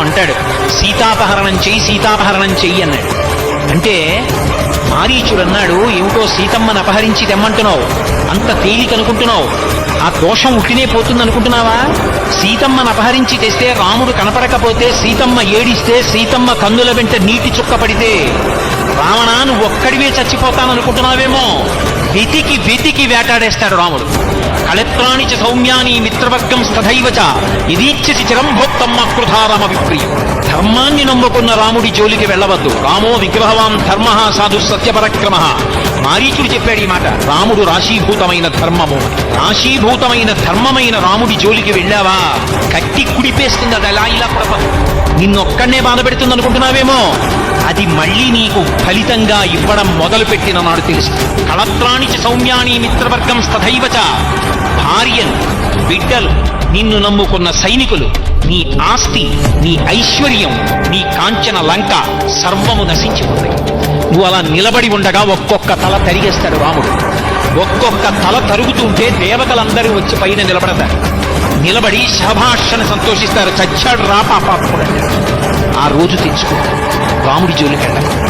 అంటాడు, సీతాపహరణం చెయ్యి అన్నాడు. అంటే మారీచుడు అన్నాడు, ఏమిటో సీతమ్మను అపహరించి తెమ్మంటున్నావు, అంత తేలికనుకుంటున్నావు, ఆ దోషం ఉట్టినే పోతుంది అనుకుంటున్నావా? సీతమ్మను అపహరించి తెస్తే రాముడు కనపడకపోతే, సీతమ్మ ఏడిస్తే, సీతమ్మ కన్నుల వెంట నీటి చుక్క పడితే రావణ నువ్వు ఒక్కడివే చచ్చిపోతాననుకుంటున్నావేమో. వెతికి వెతికి వేటాడేస్తాడు రాముడు. కళత్రాణి చ సౌమ్యాని మిత్రవర్గం స్తథైవచ ఇదీచ్ఛసి చిరం భోక్తమ్మ కృధారామ విప్రియం. ధర్మాన్ని నమ్ముకున్న రాముడి జోలికి వెళ్ళవద్దు. రామో విగ్రహవాన్ ధర్మ సాధు సత్యపరక్రమ. మారీచుడు చెప్పాడు ఈ మాట. రాముడు రాశీభూతమైన ధర్మము, రాశీభూతమైన ధర్మమైన రాముడి జోలికి వెళ్ళావా కట్టి కుడిపేస్తుంది. అది అలా ఇలా నిన్నొక్కడనే బాధ పెడుతుంది అనుకుంటున్నావేమో, అది మళ్ళీ నీకు ఫలితంగా ఇవ్వడం మొదలుపెట్టిన నాడు తెలుసు. కళత్రాణి చ సౌమ్యాని మిత్రవర్గం స్తథైవచ. భార్యను, బిడ్డలు, నిన్ను నమ్ముకున్న సైనికులు, నీ ఆస్తి, నీ ఐశ్వర్యం, నీ కాంచన లంక సర్వము నశించిపోతాయి. నువ్వు అలా నిలబడి ఉండగా ఒక్కొక్క తల తరిగేస్తాడు రాముడు. ఒక్కొక్క తల తరుగుతుంటే దేవతలందరూ వచ్చి పైన నిలబడతారు. నిలబడి శభాషను సంతోషిస్తారు. చచ్చాడు రా పాపాత్ముడు. ఆ రోజు తెచ్చుకుంటాడు రాముడి జోలికి వెళ్ళాడు.